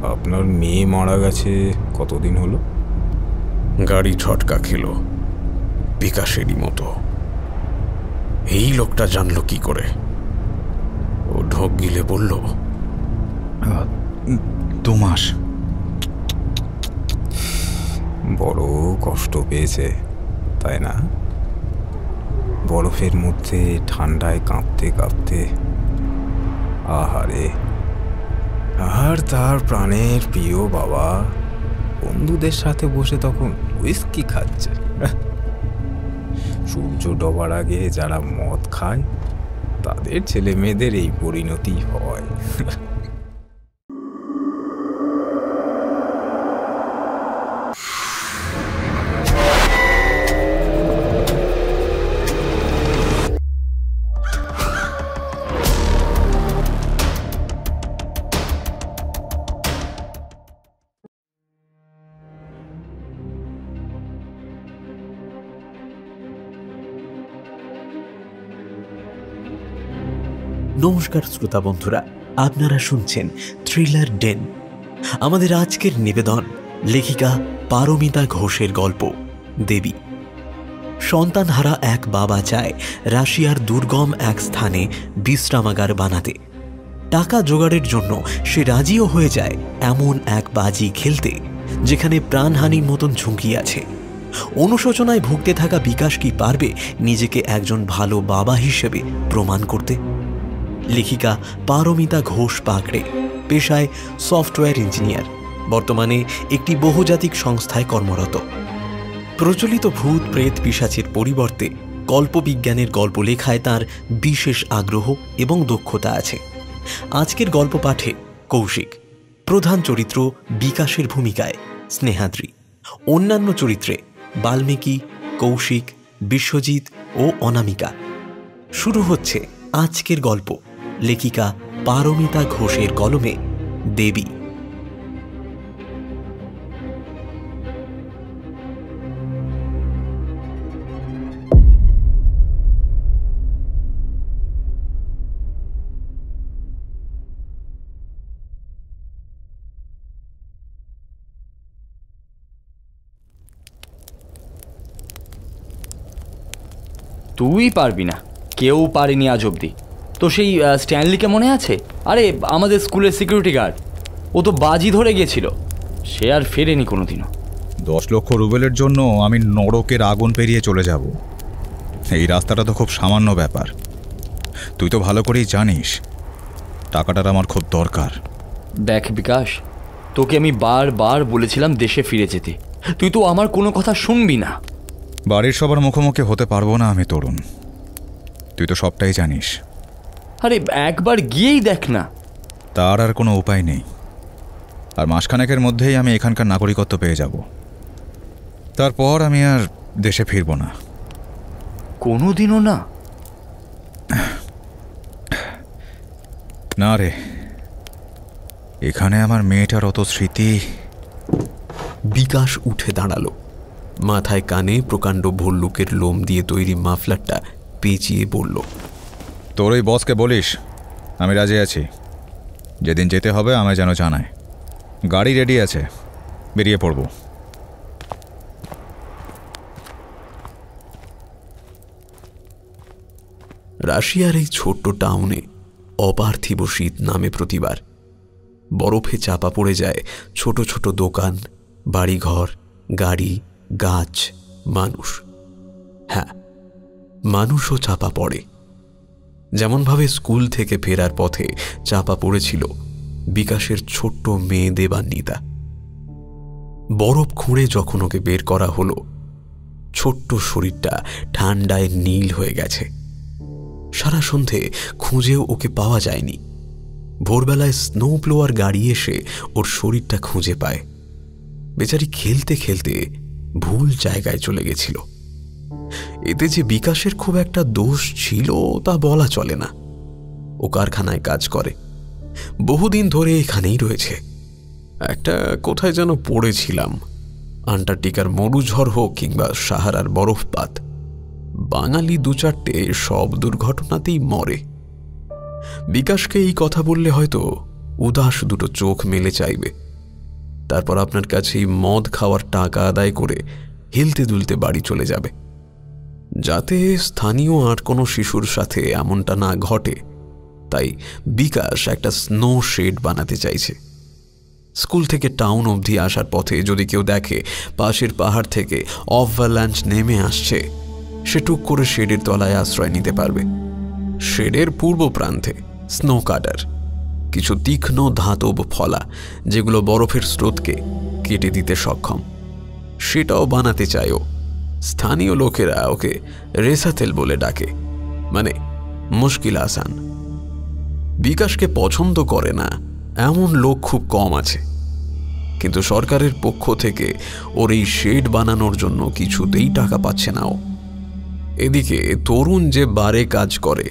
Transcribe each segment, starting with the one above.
আপনার মেয়ে মারা গেছে কতদিন হলো? গাড়ি ঝটকা খেল, বিকাশেরই মতো। এই লোকটা জানলো কি করে? ও ঢোক গিলে বলল, 2 মাস। বড় কষ্ট পেয়েছে তাই না? বরফের মধ্যে ঠান্ডায় কাঁপতে কাঁপতে। আহারে, আর তার প্রাণের প্রিয় বাবা বন্ধুদের সাথে বসে তখন হুইস্কি খাচ্ছে। সূর্য ডোবার আগে যারা মদ খায় তাদের ছেলে মেয়েদের এই পরিণতি হয়। নমস্কার শ্রোতা বন্ধুরা, আপনারা শুনছেন থ্রিলার ডেন। আমাদের আজকের নিবেদন লেখিকা পারমিতা ঘোষের গল্প দেবী। সন্তানহারা এক বাবা চায় রাশিয়ার দুর্গম এক স্থানে বিশ্রামাগার বানাতে। টাকা জোগাড়ের জন্য সে রাজিও হয়ে যায় এমন এক বাজি খেলতে যেখানে প্রাণহানির মতন ঝুঁকি আছে। অনুশোচনায় ভুগতে থাকা বিকাশ কি পারবে নিজেকে একজন ভালো বাবা হিসেবে প্রমাণ করতে? লেখিকা পারমিতা ঘোষ পাকড়ে পেশায় সফটওয়্যার ইঞ্জিনিয়ার, বর্তমানে একটি বহুজাতিক সংস্থায় কর্মরত। প্রচলিত ভূত প্রেত পিশাচের পরিবর্তে কল্পবিজ্ঞানের গল্প লেখায় তার বিশেষ আগ্রহ এবং দক্ষতা আছে। আজকের গল্প পাঠে কৌশিক, প্রধান চরিত্র বিকাশের ভূমিকায় স্নেহাদ্রি, অন্যান্য চরিত্রে বাল্মীকি, কৌশিক, বিশ্বজিৎ ও অনামিকা। শুরু হচ্ছে আজকের গল্প লেখিকা পারমিতা ঘোষের কলমে দেবী। তুই পারবি না, কেউ পারেনি আজ অবধি। তো সেই স্ট্যানলিকে মনে আছে? আরে আমাদের স্কুলের সিকিউরিটি গার্ড, ও তো বাজি ধরে গিয়েছিল, সে আর ফেরেনি কোনোদিনও। 10 লক্ষ রুবেলের জন্য আমি নরকের আগুন পেরিয়ে চলে যাব? এই রাস্তাটা তো খুব সামান্য ব্যাপার। তুই তো ভালো করেই জানিস টাকাটার আমার খুব দরকার। দেখ বিকাশ, তোকে আমি বারবার বলেছিলাম দেশে ফিরে যেতে, তুই তো আমার কোনো কথা শুনবি না। বাড়ির সবার মুখোমুখি হতে পারবো না আমি তরুণ, তুই তো সবটাই জানিস। আরে একবার গিয়েই দেখ না। তার আর কোনো উপায় নেই। আর মাসখানেকের মধ্যেই আমি এখানকার নাগরিকত্ব পেয়ে যাব। তারপর আমি আর দেশে ফিরব না। কোনোদিনও না? না রে, এখানে আমার মেয়েটার অত স্মৃতি। বিকাশ উঠে দাঁড়ালো, মাথায় কানে প্রকাণ্ড ভল্লুকের লোম দিয়ে তৈরি মাফলারটা পেঁচিয়ে বলল, তোর ওই বসকে বলিস আমি রাজি আছি। যেদিন যেতে হবে আমায় যেন জানায়। গাড়ি রেডি আছে, বেরিয়ে পড়ব। রাশিয়ার এই ছোট্ট টাউনে অপার্থিব শীত নামে প্রতিবার। বরফে চাপা পড়ে যায় ছোট ছোট দোকান, বাড়িঘর, গাড়ি, গাছ, মানুষ। হ্যাঁ, মানুষও চাপা পড়ে। যেমনভাবে স্কুল থেকে ফেরার পথে চাপা পড়েছিল বিকাশের ছোট্ট মেয়ে দেবান্বিতা। বরফ খুঁড়ে যখন ওকে বের করা হলো, ছোট্ট শরীরটা ঠান্ডায় নীল হয়ে গেছে। সারা সন্ধে খুঁজেও ওকে পাওয়া যায়নি। ভোরবেলায় স্নো ব্লোয়ার গাড়ি এসে ওর শরীরটা খুঁজে পায়। বেচারি খেলতে খেলতে ভুল জায়গায় চলে গেছিল। এতে যে বিকাশের খুব একটা দোষ ছিল তা বলা চলে না। ও কারখানায় কাজ করে, বহুদিন ধরে এখানেই রয়েছে। একটা কোথায় যেন পড়েছিলাম, আন্টার্কটিকার মরুঝড় হোক কিংবা সাহারার বরফপাত, বাঙালি 2-4টে সব দুর্ঘটনাতেই মরে। বিকাশকে এই কথা বললে হয়তো উদাস দুটো চোখ মেলে চাইবে, তারপর আপনার কাছেই মদ খাওয়ার টাকা আদায় করে হিলতে দুলতে বাড়ি চলে যাবে। যাতে স্থানীয় আর কোনো শিশুর সাথে এমনটা না ঘটে, তাই বিকাশ একটা স্নো শেড বানাতে চাইছে। স্কুল থেকে টাউন অবধি আসার পথে যদি কেউ দেখে পাশের পাহাড় থেকে অফভালাঞ্চ নেমে আসছে, সে টুক করে শেডের তলায় আশ্রয় নিতে পারবে। শেডের পূর্ব প্রান্তে স্নো কাটার, কিছু তীক্ষ্ণ ধাতব ফলা যেগুলো বরফের স্রোতকে কেটে দিতে সক্ষম, সেটাও বানাতে চায়ও। স্থানীয় লোকেরা ওকে রেসাতেল বলে ডাকে, মানে মুশকিল আসান। বিকাশকে পছন্দ করে না এমন লোক খুব কম আছে, কিন্তু সরকারের পক্ষ থেকে ওর এই শেড বানানোর জন্য কিছুতেই টাকা পাচ্ছে না ও। এদিকে তরুণ যে বারে কাজ করে,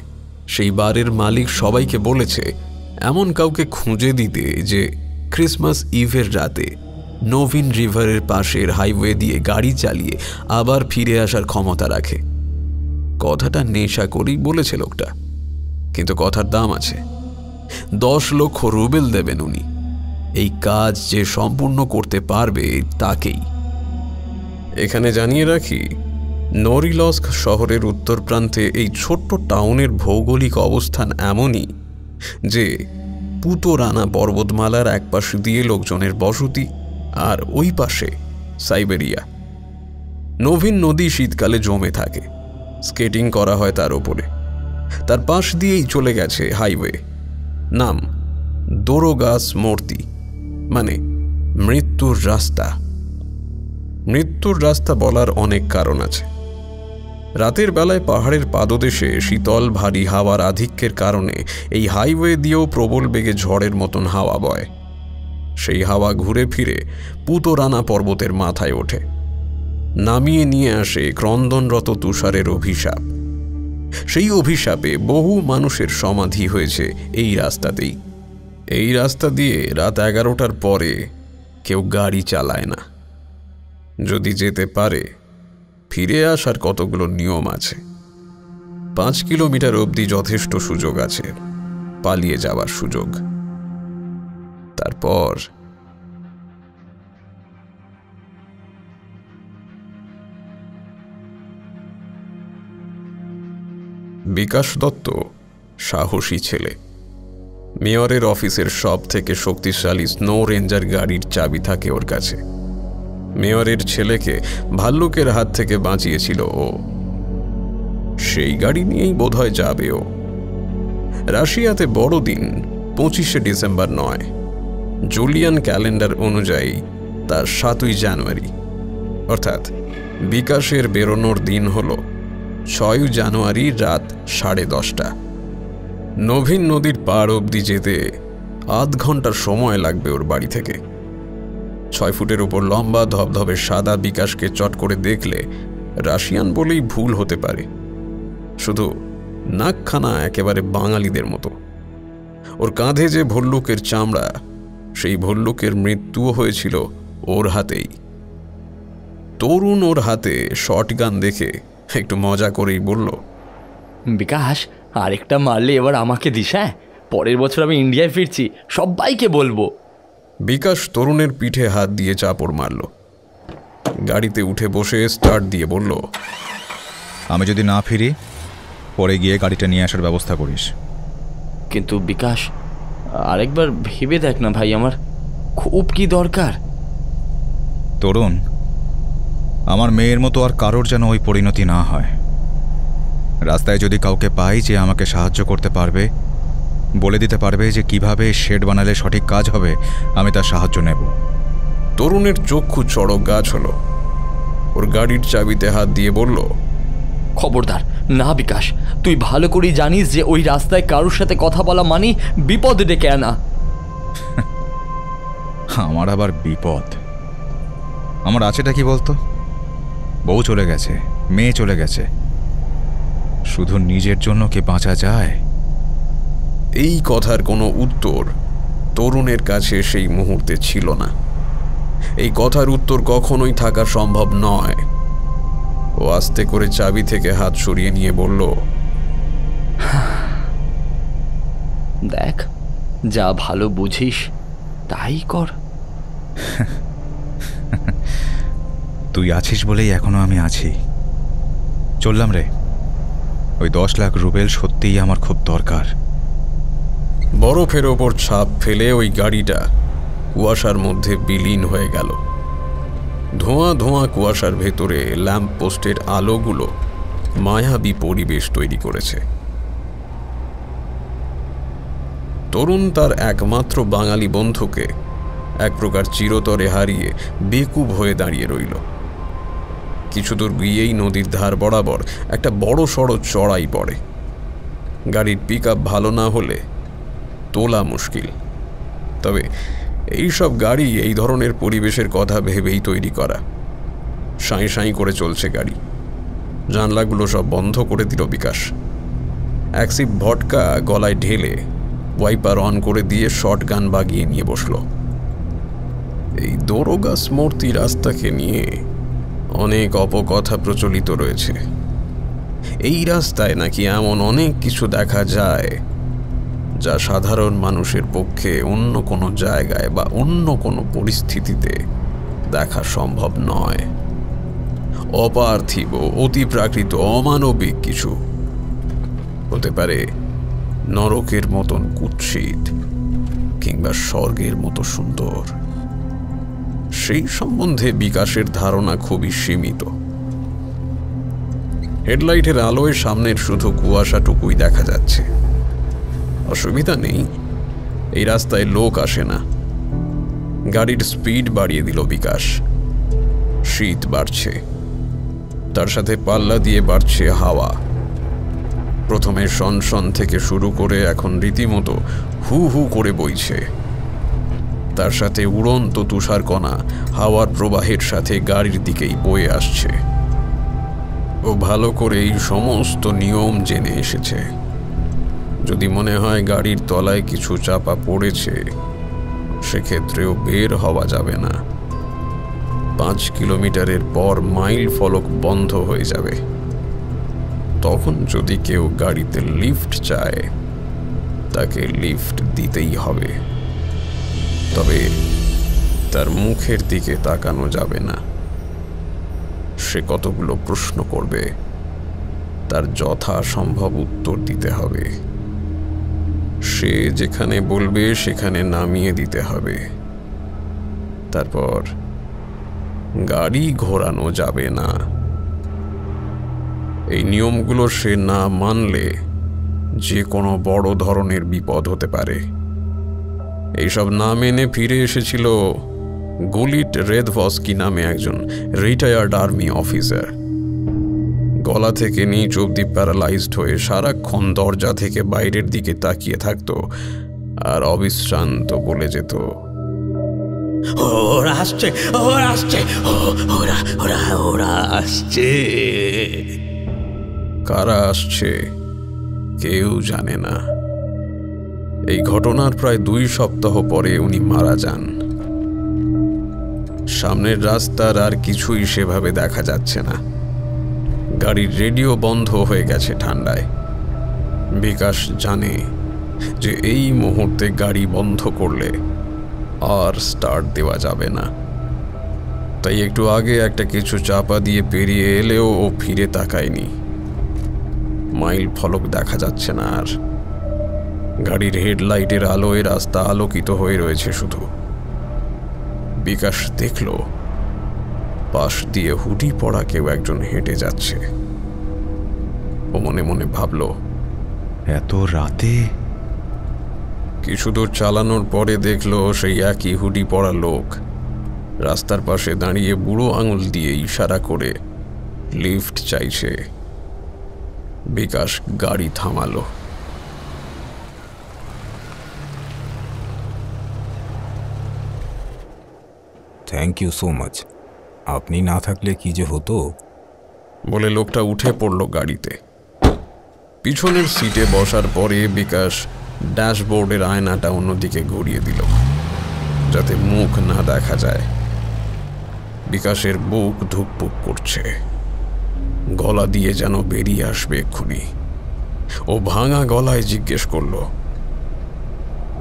সেই বারের মালিক সবাইকে বলেছে এমন কাউকে খুঁজে দিতে যে ক্রিসমাস ইভের রাতে নভিন রিভারের পাশের হাইওয়ে দিয়ে গাড়ি চালিয়ে আবার ফিরে আসার ক্ষমতা রাখে। কথাটা নেশা করেই বলেছে লোকটা, কিন্তু কথার দাম আছে। 10 লক্ষ রুবেল দেবেন উনি এই কাজ যে সম্পূর্ণ করতে পারবে তাকেই। এখানে জানিয়ে রাখি, নরিলস্ক শহরের উত্তর প্রান্তে এই ছোট্ট টাউনের ভৌগোলিক অবস্থান এমনই যে পুতো রানা পর্বতমালার এক পাশে দিয়ে লোকজনের বসতি, আর ওই পাশে সাইবেরিয়া। নভিন নদী শীতকালে জমে থাকে, স্কেটিং করা হয় তার ওপরে। তার পাশ দিয়েই চলে গেছে হাইওয়ে, নাম দোরোগাস মূর্তি, মানে মৃত্যুর রাস্তা। মৃত্যুর রাস্তা বলার অনেক কারণ আছে। রাতের বেলায় পাহাড়ের পাদদেশে শীতল ভারী হাওয়ার আধিক্যের কারণে এই হাইওয়ে দিয়েও প্রবল বেগে ঝড়ের মতন হাওয়া বয়। সেই হাওয়া ঘুরে ফিরে পুতো রানা পর্বতের মাথায় ওঠে, নামিয়ে নিয়ে আসে ক্রন্দনরত তুষারের অভিশাপ। সেই অভিশাপে বহু মানুষের সমাধি হয়েছে এই রাস্তাতেই। এই রাস্তা দিয়ে রাত 11টার পরে কেউ গাড়ি চালায় না। যদি যেতে পারে, ফিরে আসার কতগুলো নিয়ম আছে। 5 কিলোমিটার অবধি যথেষ্ট সুযোগ আছে পালিয়ে যাওয়ার সুযোগ। তারপর বিকাশ দত্ত সাহসী ছেলে। মেয়রের অফিসের সব থেকে শক্তিশালী স্নো রেঞ্জার গাড়ির চাবি থাকে ওর কাছে। মেয়রের ছেলেকে ভাল্লুকের হাত থেকে বাঁচিয়েছিল ও। সেই গাড়ি নিয়েই বোধহয় যাবে ও। রাশিয়াতে বড়দিন 25শে ডিসেম্বর নয়, জুলিয়ান ক্যালেন্ডার অনুযায়ী তার 7ই জানুয়ারি, অর্থাৎ বিকাশের বেরোনোর দিন হল 6 জানুয়ারি রাত 10:30। নভিন নদীর পার অবধি যেতে আধ ঘন্টার সময় লাগবে ওর বাড়ি থেকে। 6 ফুটের উপর লম্বা ধবধবে সাদা বিকাশকে চট করে দেখলে রাশিয়ান বলেই ভুল হতে পারে। শুধু নাকখানা একেবারে বাঙালিদের মতো। ওর কাঁধে যে ভল্লুকের চামড়া, সেই ভল্লুকের মৃত্যুও হয়েছিল ওর হাতেই। তরুণ ওর হাতে শটগান দেখে একটু মজা করেই বলল, বিকাশ, আরেকটা মারলে এবার আমাকে দিস। হ্যাঁ, পরের বছর আমি ইন্ডিয়ায় ফিরছি, সবাইকে বলবো। বিকাশ তরুণের পিঠে হাত দিয়ে চাপড় মারল। গাড়িতে উঠে বসে স্টার্ট দিয়ে বলল, আমি যদি না ফিরি, পরে গিয়ে গাড়িটা নিয়ে আসার ব্যবস্থা করিস। কিন্তু বিকাশ, আরেকবার ভেবে দেখ না ভাই, আমার খুব কি দরকার। তরুণ, আমার মেয়ের মতো আর কারোর যেন ওই পরিণতি না হয়। রাস্তায় যদি কাউকে পাই যে আমাকে সাহায্য করতে পারবে, বলে দিতে পারবে যে কিভাবে শেড বানালে সঠিক কাজ হবে, আমি তার সাহায্য নেব। তরুণের চক্ষু চড়ক গাছ হলো। ওর গাড়ির চাবিতে হাত দিয়ে বলল, খবরদার না বিকাশ, তুই ভালো করেই জানিস যে ওই রাস্তায় কারোর সাথে কথা বলা মানে বিপদ ডেকে আনা। আমার আবার বিপদ? আমার আছেটা কি বলতো? বউ চলে গেছে, মেয়ে চলে গেছে, শুধু নিজের জন্য কি বাঁচা যায়? এই কথার কোনো উত্তর তরুণের কাছে সেই মুহূর্তে ছিল না। এই কথার উত্তর কখনোই থাকা সম্ভব নয়। ও আস্তে করে চাবি থেকে হাত সরিয়ে নিয়ে বলল, দেখ, যা ভালো বুঝিস তাই কর। তুই আছিস বলেই এখনো আমি আছি। চললাম রে, ওই 10 লাখ রুবেল সত্যিই আমার খুব দরকার। বরফের ওপর ছাপ ফেলে ওই গাড়িটা কুয়াশার মধ্যে বিলীন হয়ে গেল। ধোঁয়া ধোঁয়া কুয়াশার ভেতরে ল্যাম্প পোস্টের আলোগুলো মায়াবী পরিবেশ তৈরি করেছে। তরুণ তার একমাত্র বাঙালি বন্ধুকে এক প্রকার চিরতরে হারিয়ে বেকুব হয়ে দাঁড়িয়ে রইল। কিছু দূর গিয়েই নদীর ধার বরাবর একটা বড় সড়ো চড়াই পড়ে। গাড়ির পিকআপ ভালো না হলে তোলা মুশকিল। তবে এইসব গাড়ি এই ধরনের পরিবেশের কথা ভেবেই তৈরি করা। সাঁই সাঁই করে চলছে গাড়ি। জানলাগুলো সব বন্ধ করে দিল বিকাশ। এক সিপ ভটকা গলায় ঢেলে ওয়াইপার অন করে দিয়ে শটগান বাগিয়ে নিয়ে বসল। এই দরোগা স্মৃতি রাস্তাকে নিয়ে অনেক অপকথা প্রচলিত রয়েছে। এই রাস্তায় নাকি এমন অনেক কিছু দেখা যায় যা সাধারণ মানুষের পক্ষে অন্য কোনো জায়গায় বা অন্য কোনো পরিস্থিতিতে দেখা সম্ভব নয়। অপার্থিব, অতিপ্রাকৃত, অমানবিক কিছু। হতে পারে নরকের মতন কুৎসিত কিংবা স্বর্গের মতো সুন্দর। সেই সম্বন্ধে বিকাশের ধারণা খুবই সীমিত। হেডলাইটের আলোয় সামনের শুধু কুয়াশাটুকুই দেখা যাচ্ছে। অসুবিধা নেই, এই রাস্তায় লোক আসে না। গাড়ির স্পিড বাড়িয়ে দিল বিকাশ। শীত বাড়ছে, তার সাথে পাল্লা দিয়ে বাড়ছে হাওয়া। প্রথমে সনসন থেকে শুরু করে এখন রীতিমতো হু হু করে বইছে। তার সাথে উড়ন্ত তুষারকণা হাওয়ার প্রবাহের সাথে গাড়ির দিকেই বয়ে আসছে। ও ভালো করে এই সমস্ত নিয়ম জেনে এসেছে। যদি মনে হয় গাড়ির তলায় কিছু চাপা পড়েছে, সেক্ষেত্রেও বের হওয়া যাবে না। 5 কিলোমিটারের পর মাইল ফলক বন্ধ হয়ে যাবে। তখন যদি কেউ গাড়িতে লিফট চায়, তাকে লিফট দিতেই হবে। তবে তার মুখের দিকে তাকানো যাবে না। সে কতগুলো প্রশ্ন করবে, তার যথাসম্ভব উত্তর দিতে হবে। সে যেখানে বলবে সেখানে নামিয়ে দিতে হবে। তারপর গাড়ি ঘোরানো যাবে না। এই নিয়মগুলো সে না মানলে যে কোনো বড় ধরনের বিপদ হতে পারে। এইসব না মেনে ফিরে এসেছিল গুলিট রেদভস্কি নামে একজন রিটায়ার্ড আর্মি অফিসার। গলা থেকে নিচ অব্দি প্যারালাইজড হয়ে সারাক্ষণ দরজা থেকে বাইরের দিকে তাকিয়ে থাকতো আর অবিশ্রান্ত বলে যেত, ওরা আসছে, ওরা আসছে, ওরা ওরা ওরা আসছে। কারা আসছে কেউ জানে না। এই ঘটনার প্রায় 2 সপ্তাহ পরে উনি মারা যান। সামনের রাস্তার আর কিছুই সেভাবে দেখা যাচ্ছে না। গাড়ির রেডিও বন্ধ হয়ে গেছে ঠান্ডায়। বিকাশ জানে যে এই মুহূর্তে গাড়ি বন্ধ করলে আর স্টার্ট দেওয়া যাবে না। তাই একটু আগে একটা কিছু চাপা দিয়ে পেরিয়ে এলেও ও ফিরে তাকায়নি। মাইল ফলক দেখা যাচ্ছে না আর। গাড়ির হেডলাইটের আলোয় রাস্তা আলোকিত হয়ে রয়েছে শুধু। বিকাশ দেখল পাশ দিয়ে হুডি পড়া কেউ একজন হেঁটে যাচ্ছে। ও মনে মনে ভাবল, এত রাতে? কিছু দূর চালানোর পরে দেখল সেই একই হুডি পড়া লোক রাস্তার পাশে দাঁড়িয়ে বুড়ো আঙুল দিয়ে ইশারা করে লিফট চাইছে। বিকাশ গাড়ি থামালো। Thank you so much. আপনি না থাকলে কি যে হতো। বলে লোকটা উঠে পড়ল গাড়িতে। পিছনের সিটে বসার পরে বিকাশ ড্যাশবোর্ডের আয়নাটা অন্যদিকে ঘুরিয়ে দিল যাতে মুখ না দেখা যায়। বিকাশের বুক ধুকপুক করছে, গলা দিয়ে যেন বেরিয়ে আসবে এক্ষুনি। ও ভাঙা গলায় জিজ্ঞেস করল,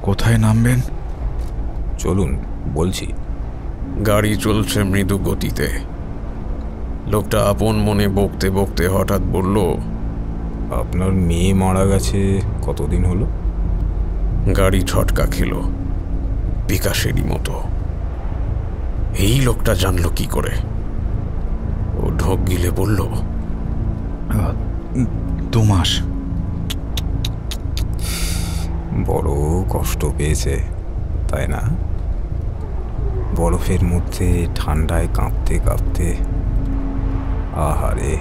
কোথায় নামবেন? চলুন বলছি। গাড়ি চলছে মৃদু গতিতে। লোকটা আপন মনে বকতে বকতে হঠাৎ বলল, আপনার মেয়ে মারা গেছে কতদিন হলো? গাড়ি ঝটকা খেল, বিকাশেরই মতো। এই লোকটা জানলো কি করে? ও ঢোক গিলে বলল, 2 মাস। বড় কষ্ট পেয়েছে তাই না? বরফের মধ্যে ঠান্ডায় কাঁপতে কাঁপতে। আহারে,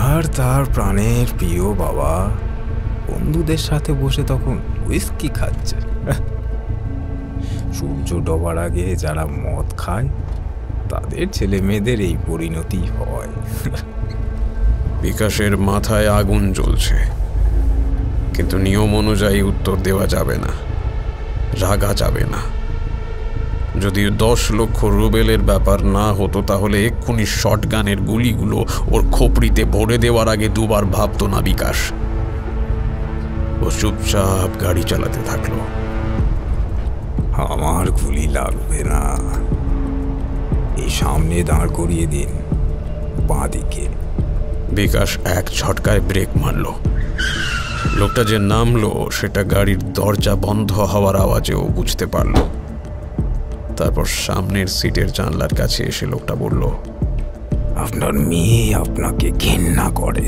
আর তার প্রাণের প্রিয় বাবা বন্ধুদের সাথে বসে তখন হুইস্কি খাচ্ছে। সূর্য ডোবার আগে যারা মদ খায় তাদের ছেলে মেয়েদের এই পরিণতি হয়। বিকাশের মাথায় আগুন জ্বলছে, কিন্তু নিয়ম অনুযায়ী উত্তর দেওয়া যাবে না, রাগা যাবে না। যদি 10 লক্ষ রুবেলের ব্যাপার না হতো তাহলে এক্ষুনি শটগানের গুলিগুলো ওর খোপড়িতে ভরে দেওয়ার আগে দুবার ভাবতো না বিকাশ। ও চুপচাপ গাড়ি চালাতে থাকলো। আমার গুলি লাগবে না, এই সামনে দাঁড় করিয়ে দিন, বাঁ দিকে। বিকাশ এক ঝটকায় ব্রেক মারল। লোকটা যে নামলো সেটা গাড়ির দরজা বন্ধ হওয়ার আওয়াজেও বুঝতে পারল। তারপর সামনের সিটের জানলার কাছে এসে লোকটা বলল, আপনার মেয়ে আপনাকে ঘেন্না করে।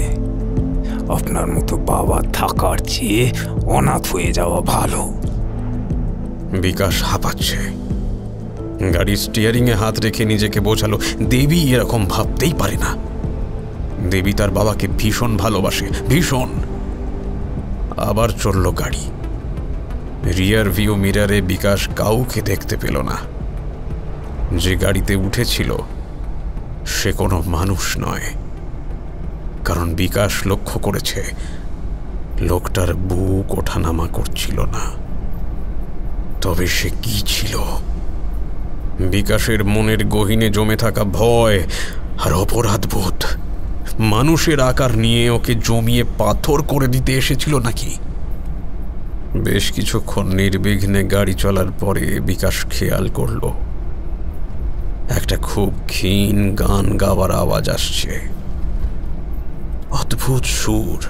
আপনার মতো বাবা থাকার চেয়ে অনাথ হয়ে যাওয়া ভালো। বিকাশ হাঁপাচ্ছে। গাড়ির স্টিয়ারিংয়ে হাত রেখে নিজেকে বোঝালো, দেবী এরকম ভাবতেই পারে না। দেবী তার বাবাকে ভীষণ ভালোবাসে, ভীষণ। আবার চলল গাড়ি। রিয়ার ভিউ মিরারে বিকাশ কাউকে দেখতে পেল না। যে গাড়িতে উঠেছিল সে কোনো মানুষ নয়, কারণ বিকাশ লক্ষ্য করেছে লোকটার বুক ওঠানামা করছিল না। তবে সে কি ছিল? বিকাশের মনের গহীনে জমে থাকা ভয় আর অপরাধবোধ মানুষের আকার নিয়ে ওকে জমিয়ে পাথর করে দিতে এসেছিল নাকি? বেশ কিছুক্ষণ নির্বিঘ্নে গাড়ি চলার পরে বিকাশ খেয়াল করল একটা খুব ক্ষীণ গান গাওয়ার আওয়াজ আসছে। অদ্ভুত সুর।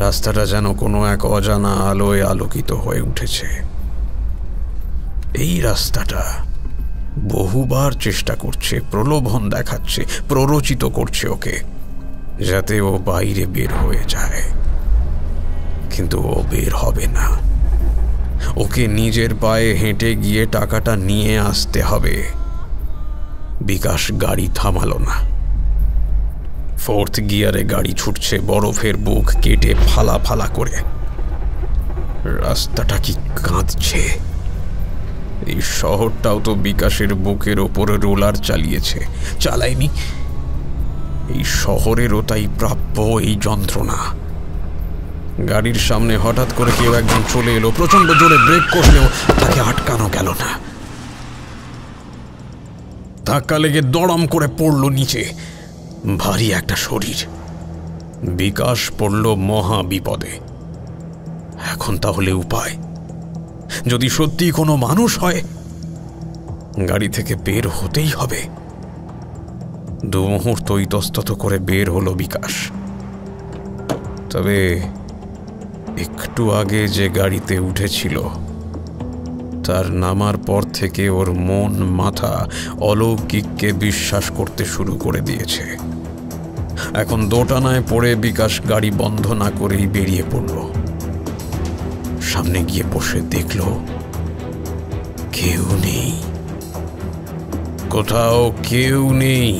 রাস্তাটা যেন কোনো এক অজানা আলোয় আলোকিত হয়ে উঠেছে। এই রাস্তাটা বহুবার চেষ্টা করছে, প্রলোভন দেখাচ্ছে, প্ররোচিত করছে ওকে, যাতে ও বাইরে বের হয়ে যায়। কিন্তু ও বের হবে না। ওকে নিজের পায়ে হেঁটে গিয়ে টাকাটা নিয়ে আসতে হবে। বিকাশ গাড়ি থামালো না। 4th গিয়ারে গাড়ি ছুটছে বরফের বুক কেটে ফালা ফালা করে। রাস্তাটা কি কাঁদছে? এই শহরটাও তো বিকাশের বুকের ওপরে রোলার চালিয়েছে, চালায়নি? এই শহরেরও তাই প্রাপ্য এই যন্ত্রণা। গাড়ির সামনে হঠাৎ করে কেউ একজন চলে এলো। প্রচন্ড জোরে ব্রেক করলেও তাকে আটকানো গেল না। ধাক্কা লেগে দড়ম করে পড়ল নিচে। ভারী একটা শরীর। বিকাশ পড়ল মহা বিপদে। এখন তাহলে উপায়? যদি সত্যি কোনো মানুষ হয়, গাড়ি থেকে বের হতেই হবে। 2 মুহূর্ত ইতস্তত করে বের হলো বিকাশ। তবে একটু আগে যে গাড়িতে উঠেছিল তার নামার পর থেকে ওর মন মাথা অলৌকিককে বিশ্বাস করতে শুরু করে দিয়েছে। এখন দোটানায় পড়ে বিকাশ গাড়ি বন্ধ না করেই বেরিয়ে পড়ল। সামনে গিয়ে বসে দেখল কেউ নেই, কোথাও কেউ নেই।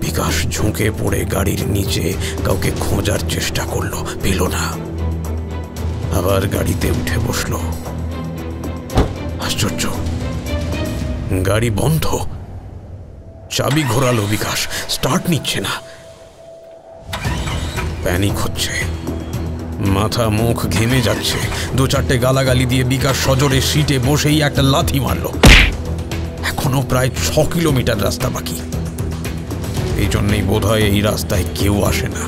বিকাশ ঝুঁকে পড়ে গাড়ির নিচে কাউকে খোঁজার চেষ্টা করলো, পেল না। আবার গাড়িতে উঠে বসল। আশ্চর্য, গাড়ি বন্ধ। চাবি ঘোরালো বিকাশ, স্টার্ট নিচ্ছে না। প্যানিক হচ্ছে, মাথা মুখ ঘেমে যাচ্ছে। 2-4টে গালাগালি দিয়ে বিকাশ সজোরে সিটে বসেই একটা লাথি মারল। এখনো প্রায় 6 কিলোমিটার রাস্তা বাকি। এই জন্যই বোধহয় এই রাস্তায় কেউ আসে না।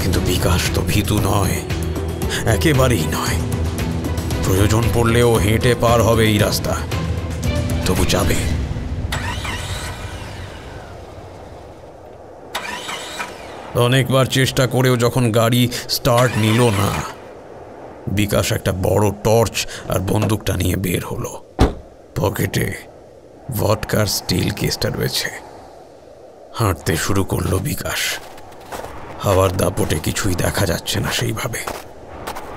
কিন্তু বিকাশ তো ভীতু নয়, একেবারেই নয়। প্রয়োজন পড়লেও হেঁটে পার হবে এই রাস্তা, তবু যাবে। অনেকবার চেষ্টা করেও যখন গাড়ি স্টার্ট নিল না, বিকাশ একটা বড় টর্চ আর বন্দুকটা নিয়ে বের হলো। পকেটে ভডকার স্টিল কেসটা রয়েছে। হাঁটতে শুরু করলো বিকাশ। হাওয়ার দাপটে কিছুই দেখা যাচ্ছে না সেইভাবে,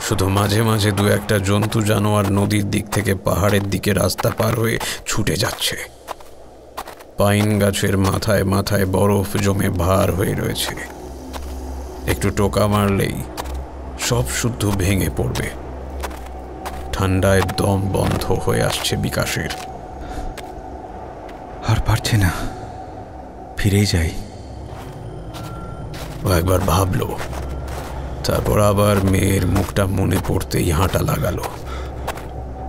শুধু মাঝে মাঝে দু একটা জন্তু জানোয়ার নদীর দিক থেকে পাহাড়ের দিকে রাস্তা পার হয়ে ছুটে যাচ্ছে। পাইন গাছের মাথায় মাথায় বরফ জমে ভার হয়ে রয়েছে, একটু টোকা মারলেই সব শুদ্ধ ভেঙে পড়বে। ঠান্ডায় দম বন্ধ হয়ে আসছে বিকাশের। আর পারছে না, ফিরেই যাই। ও একবার ভাবলো, তারপর আবার মেয়ের মুখটা মনে পড়তেই হাঁটা লাগালো।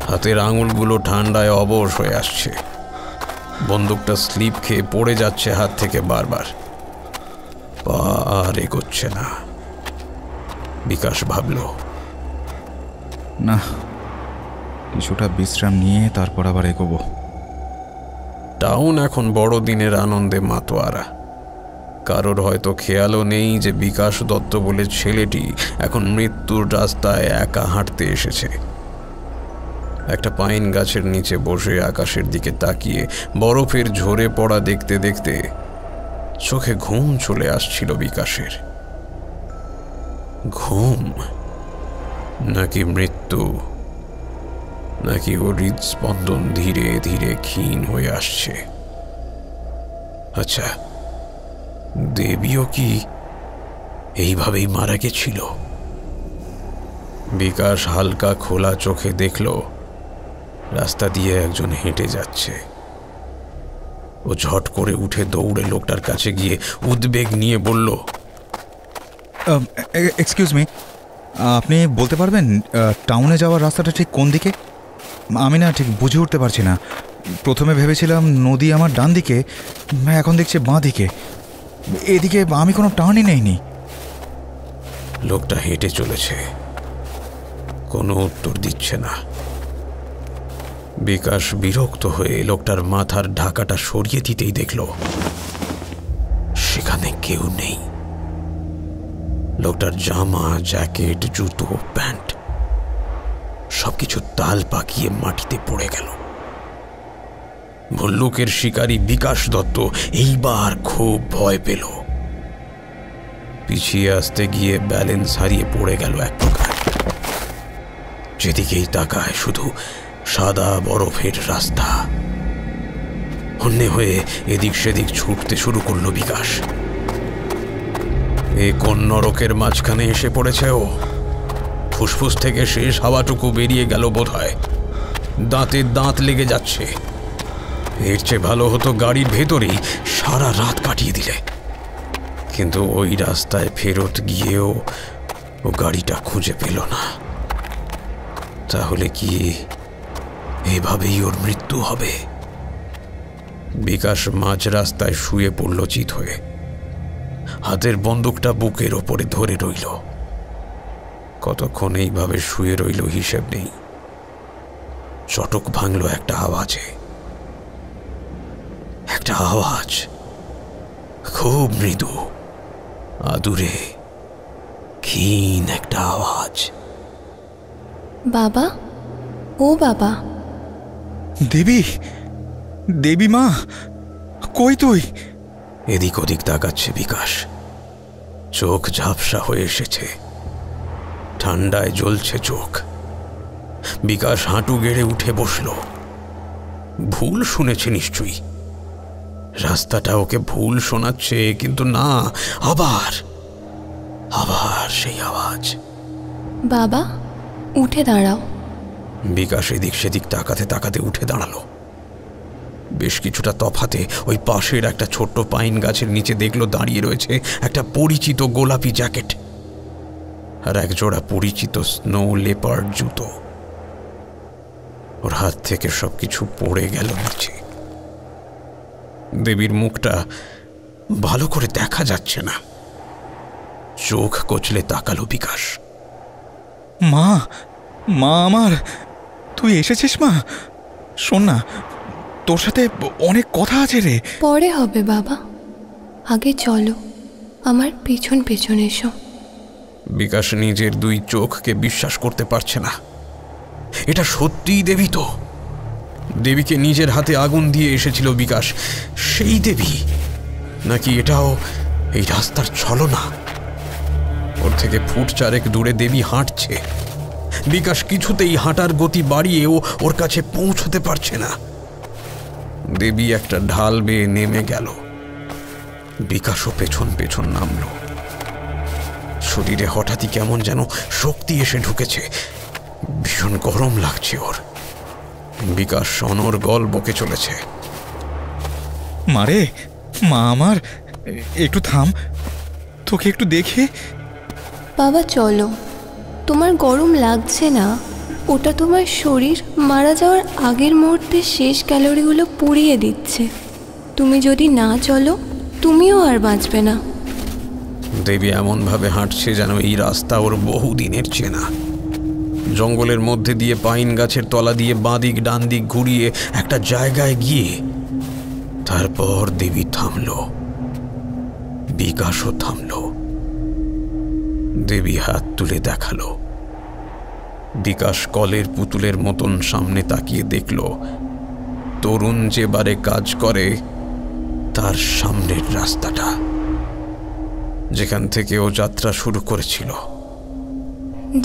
হাতের আঙুলগুলো ঠান্ডায় অবশ হয়ে আসছে। বন্দুকটা স্লিপ খেয়ে পড়ে যাচ্ছে হাত থেকে বারবার। পা আর এগোচ্ছে না। বিকাশ ভাবল, না, কিছুটা বিশ্রাম নিয়ে তারপর আবার এগোবো। টাউন এখন বড়দিনের আনন্দে মাতোয়ারা। কারোর হয়তো খেয়ালও নেই যে বিকাশ দত্ত বলে ছেলেটি এখন মৃত্যুর রাস্তায় একা হাঁটতে এসেছে। একটা পাইন গাছের নিচে বসে আকাশের দিকে তাকিয়ে বরফের ঝরে পড়া দেখতে দেখতে চোখে ঘুম চলে আসছিল বিকাশের। ঘুম নাকি মৃত্যু, নাকি ওর হৃদস্পন্দন ধীরে ধীরে ক্ষীণ হয়ে আসছে? আচ্ছা, দেবীও কি এইভাবেই মারা গেছিল? বিকাশ হালকা খোলা চোখে দেখল রাস্তা দিয়ে একজন হেঁটে যাচ্ছে। ও ঝট করে উঠে দৌড়ে লোকটার কাছে গিয়ে উদ্বেগ নিয়ে বলল, এক্সকিউজ মি, আপনি বলতে পারবেন টাউনে যাওয়ার রাস্তাটা ঠিক কোন দিকে? আমি না ঠিক বুঝে উঠতে পারছি না। প্রথমে ভেবেছিলাম নদী আমার ডান দিকে, এখন দেখছি বাঁ দিকে। এদিকে আমি কোনো টার্নই নেইনি। লোকটা হেঁটে চলেছে, কোনো উত্তর দিচ্ছে না। বিকাশ বিরক্ত হয়ে লোকটার মাথার ঢাকাটা সরিয়ে দিতেই দেখল সেখানে কেউ নেই। লোকটার জামা, জ্যাকেট, জুতো, প্যান্ট সবকিছু তাল পাকিয়ে মাটিতে পড়ে গেল। ভল্লুকের শিকারী বিকাশ দত্ত এইবার খুব ভয় পেল। পিছিয়ে আসতে গিয়ে ব্যালেন্স হারিয়ে পড়ে গেল এক প্রকার। যেদিকেই তাকায় শুধু সাদা বরফের রাস্তা। হন্যে হয়ে এদিক সেদিক ছুটতে শুরু করলো বিকাশ। এ কোন নরকের মাঝখানে এসে পড়েছে ও? ফুসফুস থেকে শেষ হাওয়াটুকু বেরিয়ে গেল বোধহয়। দাঁতে দাঁত লেগে যাচ্ছে। এর চেয়ে ভালো হতো গাড়ির ভেতরেই সারা রাত কাটিয়ে দিলে। কিন্তু ওই রাস্তায় ফেরত গিয়েও ও গাড়িটা খুঁজে পেল না। তাহলে কি এভাবেই ওর মৃত্যু হবে? বিকাশ মাঝ রাস্তায় শুয়ে পড়ল চিত হয়ে। হাতের বন্দুকটা বুকের ওপরে ধরে রইল। কতক্ষণ এইভাবে শুয়ে রইল হিসেব নেই। চটক ভাঙল একটা আওয়াজে। একটা আওয়াজ, খুব মৃদু, আদুরে, ক্ষীণ একটা আওয়াজ। বাবা, ও বাবা। দেবী, দেবী মা, কই তুই? এদিক ওদিক তাকাচ্ছে বিকাশ। চোখ ঝাপসা হয়ে এসেছে, ঠান্ডায় জ্বলছে চোখ। বিকাশ হাঁটু গেড়ে উঠে বসল। ভুল শুনেছে নিশ্চয়ই। রাস্তাটা ওকে ভুল শোনাচ্ছে, কিন্তু না, আবার আবার সেই আওয়াজ। বাবা, উঠে দাঁড়াও। বিকাশ এদিক সেদিক তাকাতে তাকাতে উঠে দাঁড়ালো। বেশ কিছুটা তফাতে ওই পাশের একটা ছোট্ট পাইন গাছের নিচে দেখলো দাঁড়িয়ে রয়েছে একটা পরিচিত গোলাপি জ্যাকেট আর একজোড়া পরিচিত স্নো লেপার্ড জুতো। ওর হাত থেকে সবকিছু পড়ে গেল নিচে। দেবীর মুখটা ভালো করে দেখা যাচ্ছে না। চোখ কচলে তাকালো বিকাশ। মা, মা আমার, তুই এসেছিস মা? শোন না, তোর সাথে অনেক কথা আছে রে। পরে হবে বাবা, আগে চলো, আমার পেছন পেছন এসো। বিকাশ নিজের দুই চোখকে বিশ্বাস করতে পারছে না। এটা সত্যিই দেবী তো? দেবীকে নিজের হাতে আগুন দিয়ে এসেছিল বিকাশ, সেই দেবী? নাকি এটাও এই রাস্তার ছলনা? ওর থেকে ফুট চারেক দূরে দেবী হাঁটছে। বিকাশ কিছুতেই হাঁটার গতি বাড়িয়েও ওর কাছে পৌঁছতে পারছে না। দেবী একটা ঢাল বেয়ে নেমে গেল। বিকাশও পেছন পেছন নামল। শরীরে হঠাৎই কেমন যেন শক্তি এসে ঢুকেছে। ভীষণ গরম লাগছে ওর। বিকাশ অনর্গল বকে চলেছে। মারে, মা আমার, একটু থাম, তোকে একটু দেখি। বাবা চলো, তোমার গরম লাগছে না? ওটা তোমার শরীর মারা যাওয়ার আগের মুহূর্তে শেষ ক্যালোরিগুলো পুড়িয়ে দিচ্ছে। তুমি যদি না চলো, তুমিও আর বাঁচবে না। দেবী এমনভাবে হাঁটছে যেন এই রাস্তা ওর বহুদিনের চেনা। জঙ্গলের মধ্যে দিয়ে পাইন গাছের তলা দিয়ে বাঁদিক ডান দিক ঘুরিয়ে একটা জায়গায় গিয়ে তারপর দেবী থামল। বিকাশও থামল। দেবী হাত তুলে দেখালো। বিকাশ কলের পুতুলের মতন সামনে তাকিয়ে দেখল তরুণ যে বারে কাজ করে তার সামনের রাস্তাটা, যেখান থেকে ও যাত্রা শুরু করেছিল।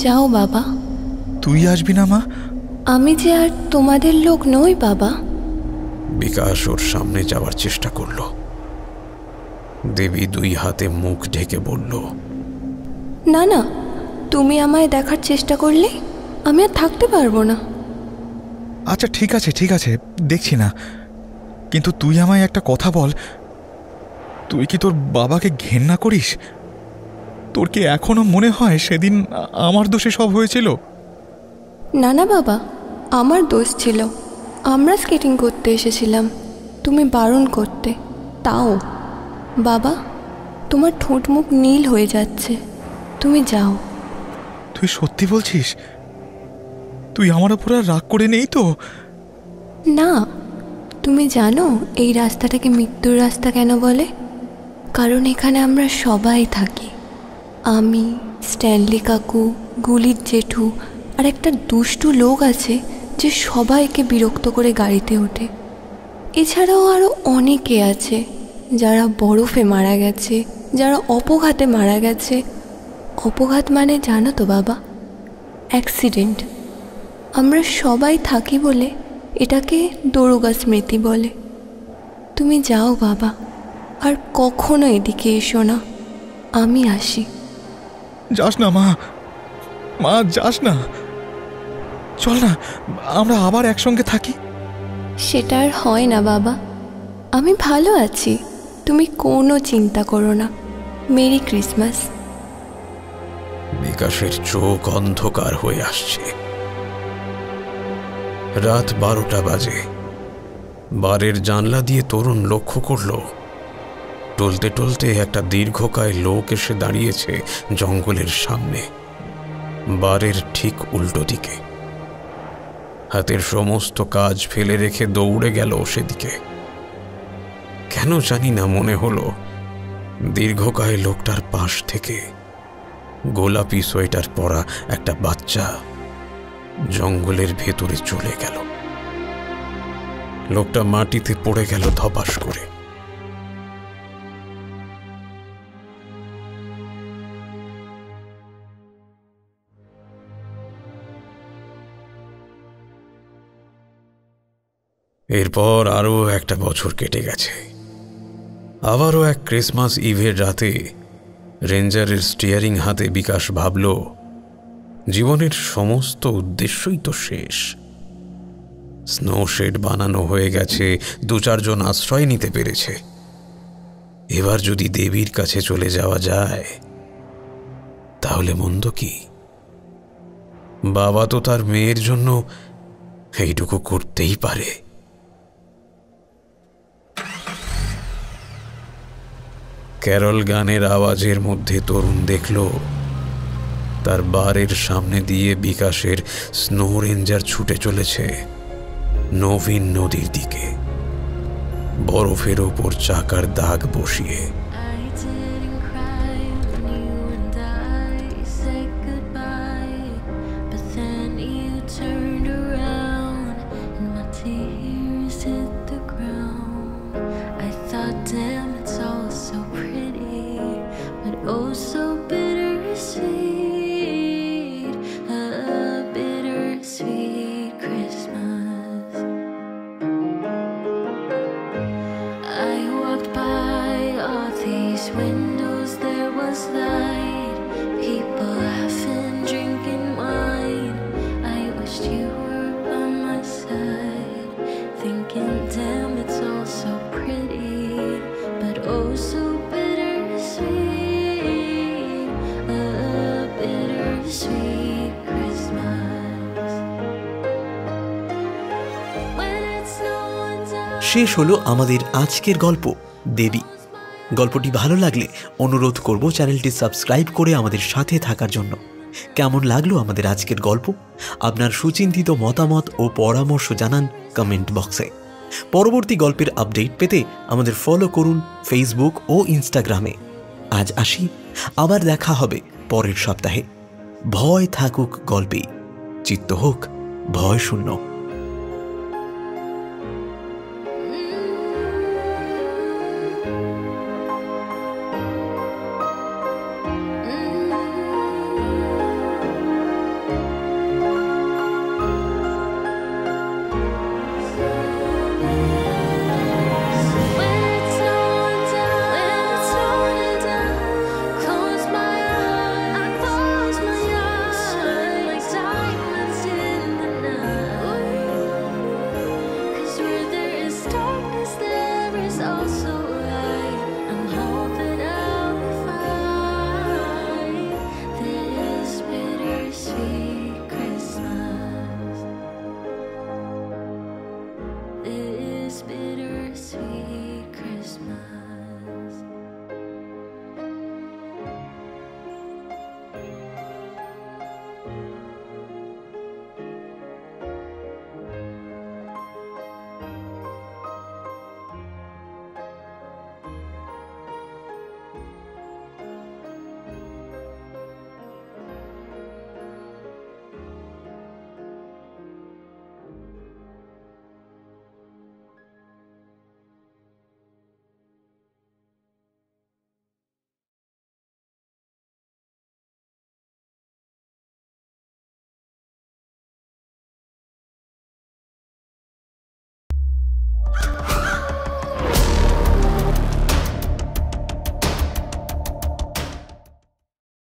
যাও বাবা। তুই আসবি না মা? আমি যে আর তোমাদের লোক নই বাবা। বিকাশ ওর সামনে যাওয়ার চেষ্টা করল। দেবী দুই হাতে মুখ ঢেকে বলল, না না, তুমি আমায় দেখার চেষ্টা করলে আমি আর থাকতে পারবো না। আচ্ছা ঠিক আছে ঠিক আছে, দেখছি না, কিন্তু তুই আমায় একটা কথা বল, তুই কি তোর বাবাকে ঘেন্না করিস? তোর কি এখনো মনে হয় সেদিন আমার দোষে সব হয়েছিল? না না বাবা, আমার দোষ ছিল। আমরা স্কেটিং করতে এসেছিলাম, তুমি বারণ করতে। তাও বাবা, তোমার ঠোঁট মুখ নীল হয়ে যাচ্ছে, তুমি যাও। তুই সত্যি বলছিস? তুই আমার ওপর আর রাগ করে নেই তো? না, তুমি জানো এই রাস্তাটাকে মৃত্যুর রাস্তা কেন বলে? কারণ এখানে আমরা সবাই থাকি। আমি, স্ট্যানলি কাকু, গুলির জেঠু আর একটা দুষ্টু লোক আছে যে সবাইকে বিরক্ত করে গাড়িতে ওঠে। এছাড়াও আরও অনেকে আছে যারা বরফে মারা গেছে, যারা অপঘাতে মারা গেছে। অপঘাত মানে জানো তো বাবা? অ্যাক্সিডেন্ট। আমরা সবাই থাকি বলে এটাকে দরুগা স্মৃতি বলে। তুমি যাও বাবা, আর কখনো এদিকে এসো না। আমি আসি। যাস না মা, মা যাস না, চল না, আমরা আবার একসঙ্গে থাকি। সেটা আর হয় না বাবা, আমি ভালো আছি, তুমি কোনো চিন্তা করো না। Merry Christmas. বিকাশের চোখ অন্ধকার হয়ে আসছে। রাত 12টা বাজে। বারের জানলা দিয়ে তরুণ লক্ষ্য করল টলতে টলতে একটা দীর্ঘকায় লোক এসে দাঁড়িয়েছে জঙ্গলের সামনে, বারের ঠিক উল্টো দিকে। হাতের সমস্ত কাজ ফেলে রেখে দৌড়ে গেল সেদিকে। কেন জানি না মনে হলো দীর্ঘকায় লোকটার পাশ থেকে গোলাপি সোয়েটার পরা একটা বাচ্চা জঙ্গলের ভেতরে চলে গেল। লোকটা মাটিতে পড়ে গেল ধপাস করে। এরপর আরও একটা বছর কেটে গেছে। আবারও এক ক্রিসমাস ইভের রাতে রেঞ্জারের স্টিয়ারিং হাতে বিকাশ ভাবল, জীবনের সমস্ত উদ্দেশ্যই তো শেষ। স্নো শেড বানানো হয়ে গেছে, 2-4 জন আশ্রয় নিতে পেরেছে। এবার যদি দেবীর কাছে চলে যাওয়া যায় তাহলে মন্দ কি? বাবা তো তার মেয়ের জন্য এইটুকু করতেই পারে। ক্যারল গানের আওয়াজের মধ্যে তরুণ দেখল তার বারের সামনে দিয়ে বিকাশের স্নো রেঞ্জার ছুটে চলেছে নবীন নদীর দিকে, বরফের ওপর চাকার দাগ বসিয়ে। শেষ হলো আমাদের আজকের গল্প দেবী। গল্পটি ভালো লাগলে অনুরোধ করব চ্যানেলটি সাবস্ক্রাইব করে আমাদের সাথে থাকার জন্য। কেমন লাগলো আমাদের আজকের গল্প? আপনার সুচিন্তিত মতামত ও পরামর্শ জানান কমেন্ট বক্সে। পরবর্তী গল্পের আপডেট পেতে আমাদের ফলো করুন ফেসবুক ও ইনস্টাগ্রামে। আজ আসি, আবার দেখা হবে পরের সপ্তাহে। ভয় থাকুক গল্পে, চিত্ত হোক ভয় শূন্য।